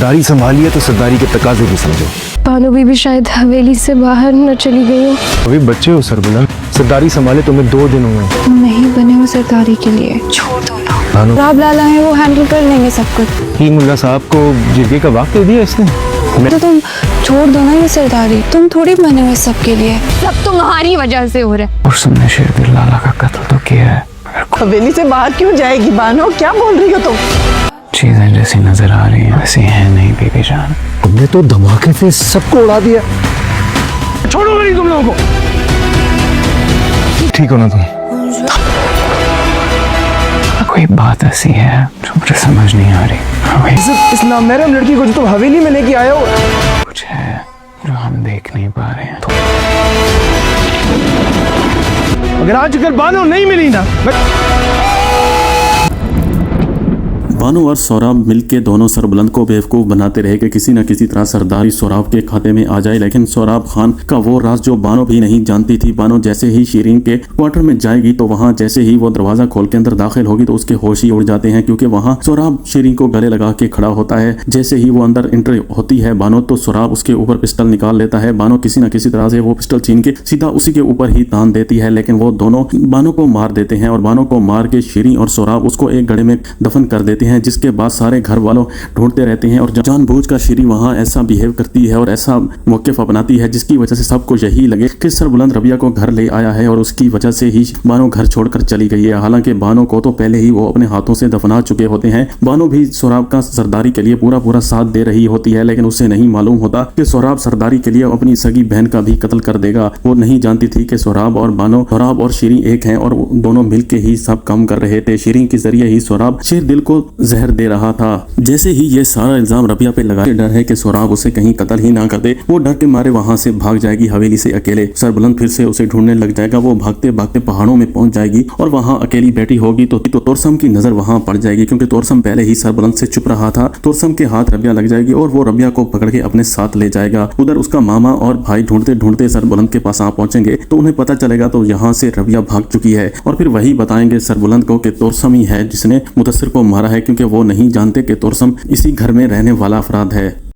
सरदारी संभाली है तो सरदारी के तकाजे भी समझो। बानो बीबी शायद हवेली से बाहर न चली गई हो। अभी बच्चे हो सरबुलंद, सरदारी संभाले तुम्हें 2 दिन हुए। तुम नहीं बने हो सरदारी के लिए, छोड़ दो ना। बानो, राब लाला है, वो हैंडल कर लेंगे सब कुछ। की मुल्ला साहब को जिरगे का वक्त दे दिया इसने। तो तुम छोड़ दो ना ये सरदारी, तुम थोड़ी बने हुए सबके लिए। सब तुम्हारी वजह से हो रहा है। और तुमने शेरदिल लाला का कत्ल तो किया है। हवेली से बाहर क्यों जाएगी बानो, क्या बोल रही हो तुम? चीजें जैसी नजर आ रही हैं वैसी हैं नहीं बीबी जान। तुमने तो धमाके से सबको उड़ा दिया। छोड़ो नहीं तुम लोगों को। ठीक हो ना तुम? कोई बात ऐसी है जो मुझे समझ नहीं आ रही। इस नामहरम लड़की को जो तुम हवेली में लेके आए हो, कुछ है जो हम देख नहीं पा रहे हैं। अगर आजकल बानो नहीं मिली ना, बानो और सौराब मिलके दोनों सरबुलंद को बेवकूफ़ बनाते रहे कि किसी न किसी तरह सरदारी सौराब के खाते में आ जाए, लेकिन सौराब खान का वो राज जो बानो भी नहीं जानती थी। बानो जैसे ही शीरीन के क्वार्टर में जाएगी तो वहाँ जैसे ही वो दरवाज़ा खोल के अंदर दाखिल होगी तो उसके होश ही उड़ जाते हैं, क्योंकि वहाँ सौराब शीरीन को गले लगा के खड़ा होता है। जैसे ही वो अंदर एंट्री होती है बानो, तो सौराब उसके ऊपर पिस्टल निकाल लेता है। बानो किसी न किसी तरह से वो पिस्टल छीन के सीधा उसी के ऊपर ही तान देती है, लेकिन वो दोनों बानो को मार देते हैं और बानो को मार के शीरीन और सौराब उसको एक गड्ढे में दफन कर देते हैं, जिसके बाद सारे घर वालों ढूंढते रहते हैं और जानबूझकर शीरी वहां ऐसा बिहेव करती है और ऐसा मौक़िफ़ अपनाती है जिसकी वजह से सबको यही लगे कि सरबुलंद रबिया को घर ले आया है और उसकी वजह से ही बानो घर छोड़कर चली गई है। हालांकि बानो को तो पहले ही वो अपने हाथों से दफना चुके होते हैं। बानो भी सौराब का सरदारी के लिए पूरा साथ दे रही होती है, लेकिन उसे नहीं मालूम होता कि सौराब सरदारी के लिए अपनी सगी बहन का भी कत्ल कर देगा। वो नहीं जानती थी कि सौराब और शीरी एक हैं और दोनों मिलके ही सब काम कर रहे थे। शीरी के जरिए ही सौराब शेरदिल को जहर दे रहा था। जैसे ही ये सारा इल्जाम रबिया पे लगा के डर है कि सौराब उसे कहीं कत्ल ही ना कर दे, वो डर के मारे वहां से भाग जाएगी हवेली से अकेले। सरबुलंद फिर से उसे ढूंढने लग जाएगा। वो भागते भागते पहाड़ों में पहुंच जाएगी और वहां अकेली बैठी होगी तो तोरसम की नजर वहां पड़ जाएगी, क्योंकि तोरसम पहले ही सरबुलंद से चुप रहा था। तोरसम के हाथ रबिया लग जाएगी और वो रबिया को पकड़ के अपने साथ ले जाएगा। उधर उसका मामा और भाई ढूंढते ढूंढते सरबुलंद के पास आ पहुंचेंगे तो उन्हें पता चलेगा तो यहाँ से रबिया भाग चुकी है और फिर वही बताएंगे सरबुलंद को कि तोरसम ही है जिसने मुदस्सिर को मारा है, क्योंकि वो नहीं जानते कि तोरसम इसी घर में रहने वाला अफराद है।